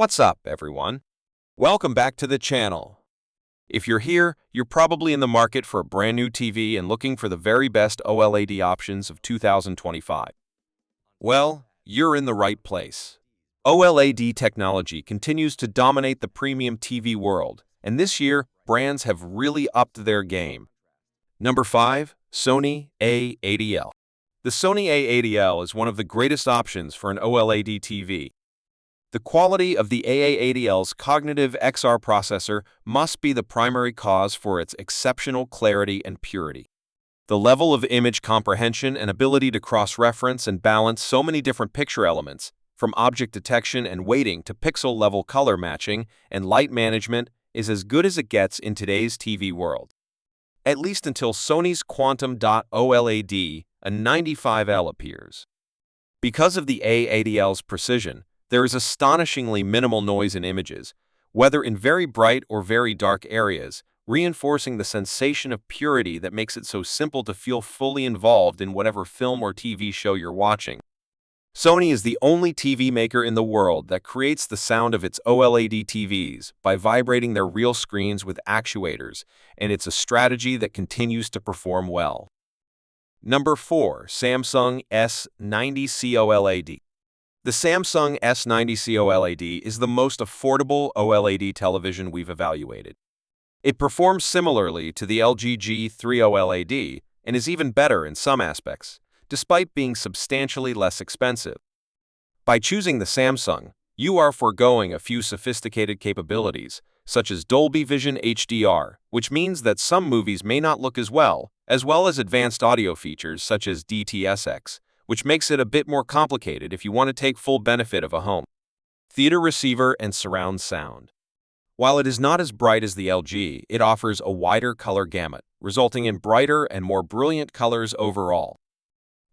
What's up, everyone? Welcome back to the channel. If you're here, you're probably in the market for a brand new TV and looking for the very best OLED options of 2025. Well, you're in the right place. OLED technology continues to dominate the premium TV world, and this year, brands have really upped their game. Number 5. Sony A80L. The Sony A80L is one of the greatest options for an OLED TV. The quality of the A80L's cognitive XR processor must be the primary cause for its exceptional clarity and purity. The level of image comprehension and ability to cross-reference and balance so many different picture elements, from object detection and weighting to pixel-level color matching and light management, is as good as it gets in today's TV world. At least until Sony's Quantum OLED, a 95L appears. Because of the A80L's precision, there is astonishingly minimal noise in images, whether in very bright or very dark areas, reinforcing the sensation of purity that makes it so simple to feel fully involved in whatever film or TV show you're watching. Sony is the only TV maker in the world that creates the sound of its OLED TVs by vibrating their real screens with actuators, and it's a strategy that continues to perform well. Number 4. Samsung S90C OLED. The Samsung S90C OLED is the most affordable OLED television we've evaluated. It performs similarly to the LG G3 OLED and is even better in some aspects, despite being substantially less expensive. By choosing the Samsung, you are foregoing a few sophisticated capabilities, such as Dolby Vision HDR, which means that some movies may not look as well as advanced audio features such as DTS:X, which makes it a bit more complicated if you want to take full benefit of a home theater receiver and surround sound. While it is not as bright as the LG, it offers a wider color gamut, resulting in brighter and more brilliant colors overall.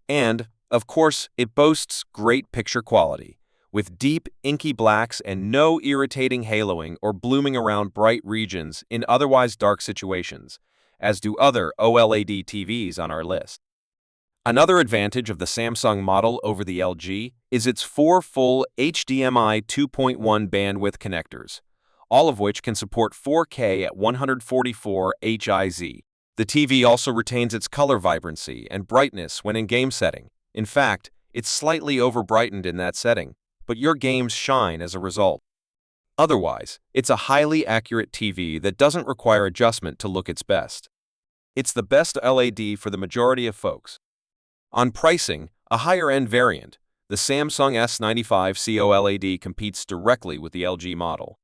And, of course, it boasts great picture quality, with deep, inky blacks and no irritating haloing or blooming around bright regions in otherwise dark situations, as do other OLED TVs on our list. Another advantage of the Samsung model over the LG is its 4 full HDMI 2.1 bandwidth connectors, all of which can support 4K at 144 Hz. The TV also retains its color vibrancy and brightness when in game setting. In fact, it's slightly overbrightened in that setting, but your games shine as a result. Otherwise, it's a highly accurate TV that doesn't require adjustment to look its best. It's the best LED for the majority of folks. On pricing, a higher-end variant, the Samsung S95C OLED competes directly with the LG model.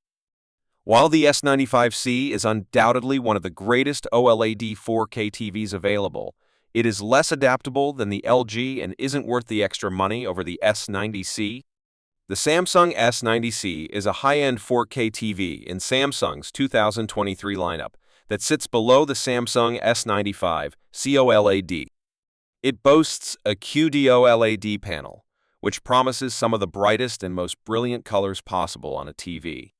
While the S95C is undoubtedly one of the greatest OLED 4K TVs available, it is less adaptable than the LG and isn't worth the extra money over the S90C. The Samsung S90C is a high-end 4K TV in Samsung's 2023 lineup that sits below the Samsung S95C OLED. It boasts a QD-OLED panel, which promises some of the brightest and most brilliant colors possible on a TV.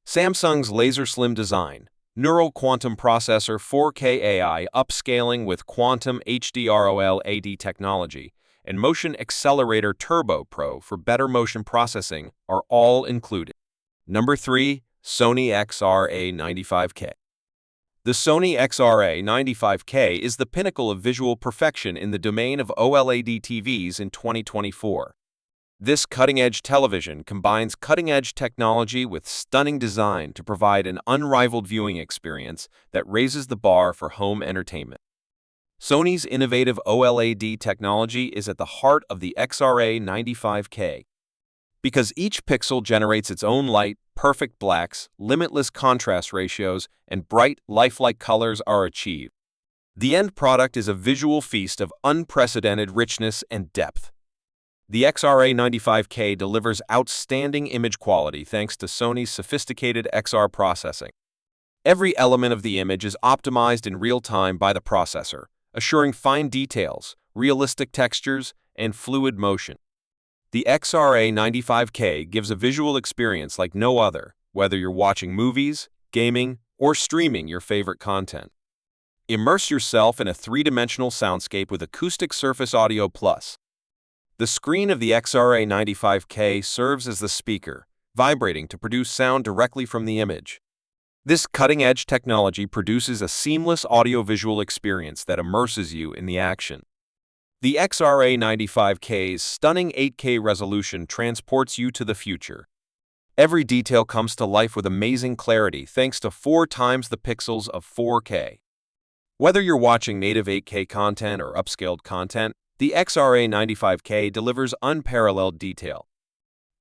Samsung's laser slim design, neural quantum processor 4K AI upscaling with quantum HDR OLED technology, and motion accelerator Turbo Pro for better motion processing are all included. Number 3. Sony XR80K. The Sony XR80K is the pinnacle of visual perfection in the domain of OLED TVs in 2024. This cutting-edge television combines cutting-edge technology with stunning design to provide an unrivaled viewing experience that raises the bar for home entertainment. Sony's innovative OLED technology is at the heart of the XR80K. Because each pixel generates its own light, perfect blacks, limitless contrast ratios, and bright, lifelike colors are achieved. The end product is a visual feast of unprecedented richness and depth. The XR80K delivers outstanding image quality thanks to Sony's sophisticated XR processing. Every element of the image is optimized in real time by the processor, assuring fine details, realistic textures, and fluid motion. The XR80K gives a visual experience like no other, whether you're watching movies, gaming, or streaming your favorite content. Immerse yourself in a three-dimensional soundscape with Acoustic Surface Audio Plus. The screen of the XR80K serves as the speaker, vibrating to produce sound directly from the image. This cutting-edge technology produces a seamless audiovisual experience that immerses you in the action. The XR80K's stunning 8K resolution transports you to the future. Every detail comes to life with amazing clarity thanks to 4 times the pixels of 4K. Whether you're watching native 8K content or upscaled content, the XR80K delivers unparalleled detail.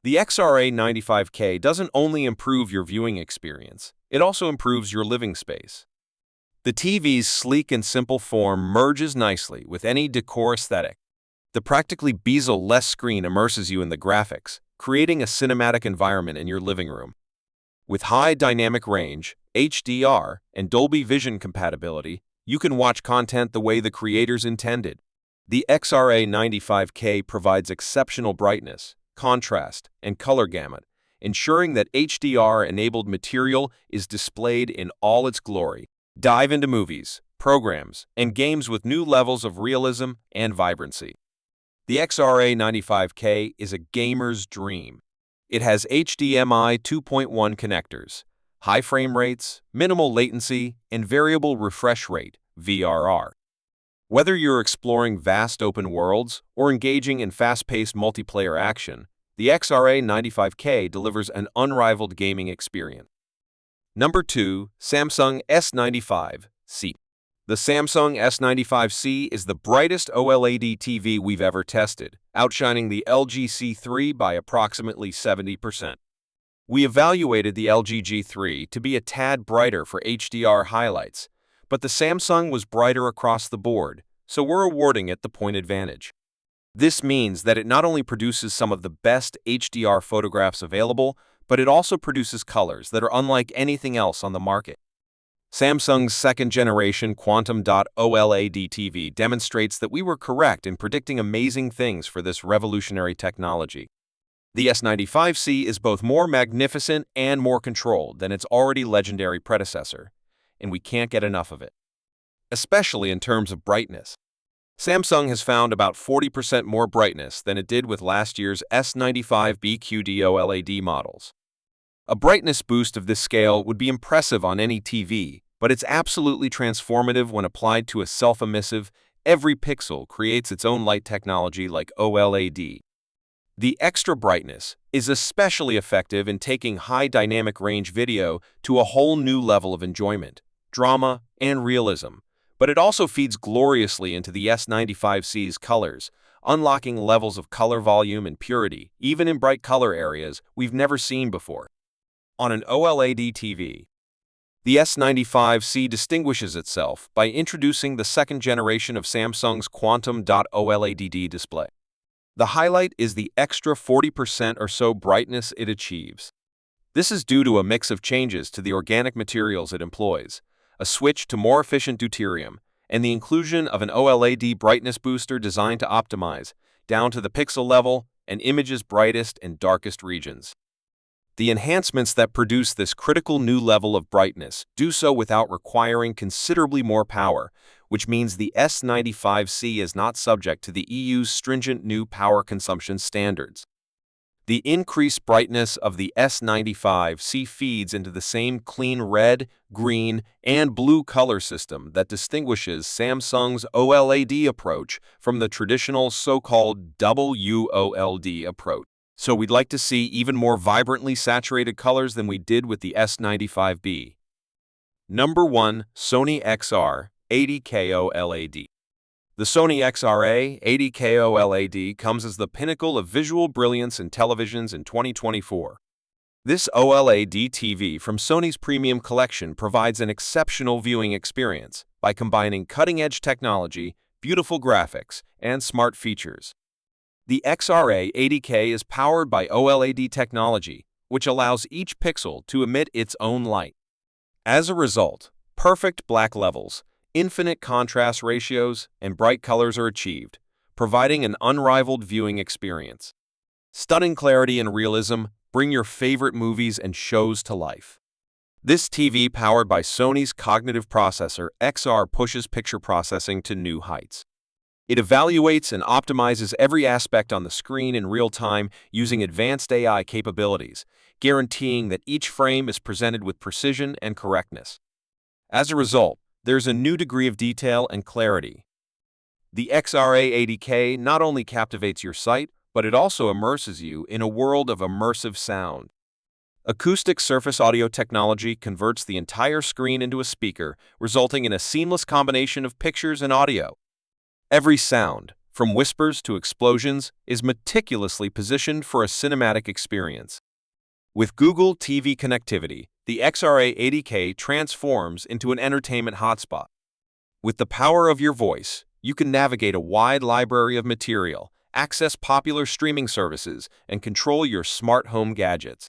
The XR80K doesn't only improve your viewing experience, it also improves your living space. The TV's sleek and simple form merges nicely with any decor aesthetic. The practically bezel-less screen immerses you in the graphics, creating a cinematic environment in your living room. With high dynamic range, HDR, and Dolby Vision compatibility, you can watch content the way the creators intended. The XR80K provides exceptional brightness, contrast, and color gamut, ensuring that HDR-enabled material is displayed in all its glory. Dive into movies, programs, and games with new levels of realism and vibrancy. The XR80K is a gamer's dream. It has HDMI 2.1 connectors, high frame rates, minimal latency, and variable refresh rate (VRR). Whether you're exploring vast open worlds or engaging in fast-paced multiplayer action, the XR80K delivers an unrivaled gaming experience. Number 2. Samsung S95C. The Samsung S95C is the brightest OLED TV we've ever tested, outshining the LG C3 by approximately 70%. We evaluated the LG G3 to be a tad brighter for HDR highlights, but the Samsung was brighter across the board, so we're awarding it the point advantage. This means that it not only produces some of the best HDR photographs available, but it also produces colors that are unlike anything else on the market. Samsung's second-generation Quantum Dot OLED TV demonstrates that we were correct in predicting amazing things for this revolutionary technology. The S95C is both more magnificent and more controlled than its already legendary predecessor, and we can't get enough of it, especially in terms of brightness. Samsung has found about 40% more brightness than it did with last year's S95B QD OLED models. A brightness boost of this scale would be impressive on any TV, but it's absolutely transformative when applied to a self-emissive, every pixel creates its own light technology like OLED. The extra brightness is especially effective in taking high dynamic range video to a whole new level of enjoyment, drama, and realism, but it also feeds gloriously into the S95C's colors, unlocking levels of color volume and purity, even in bright color areas we've never seen before. On an OLED TV, the S95C distinguishes itself by introducing the second generation of Samsung's Quantum Dot OLED display. The highlight is the extra 40% or so brightness it achieves. This is due to a mix of changes to the organic materials it employs, a switch to more efficient deuterium, and the inclusion of an OLED brightness booster designed to optimize, down to the pixel level, an image's brightest and darkest regions. The enhancements that produce this critical new level of brightness do so without requiring considerably more power, which means the S95C is not subject to the EU's stringent new power consumption standards. The increased brightness of the S95C feeds into the same clean red, green, and blue color system that distinguishes Samsung's OLED approach from the traditional so-called WOLD approach. So we'd like to see even more vibrantly saturated colors than we did with the S95B. Number 1. Sony XR80K OLED. The Sony XR80K OLED comes as the pinnacle of visual brilliance in televisions in 2024. This OLED TV from Sony's premium collection provides an exceptional viewing experience by combining cutting-edge technology, beautiful graphics, and smart features. The XR80K is powered by OLED technology, which allows each pixel to emit its own light. As a result, perfect black levels, infinite contrast ratios, and bright colors are achieved, providing an unrivaled viewing experience. Stunning clarity and realism bring your favorite movies and shows to life. This TV, powered by Sony's cognitive processor XR, pushes picture processing to new heights. It evaluates and optimizes every aspect on the screen in real time using advanced AI capabilities, guaranteeing that each frame is presented with precision and correctness. As a result, there's a new degree of detail and clarity. The XR80K not only captivates your sight, but it also immerses you in a world of immersive sound. Acoustic surface audio technology converts the entire screen into a speaker, resulting in a seamless combination of pictures and audio. Every sound, from whispers to explosions, is meticulously positioned for a cinematic experience. With Google TV connectivity, the XR80K transforms into an entertainment hotspot. With the power of your voice, you can navigate a wide library of material, access popular streaming services, and control your smart home gadgets.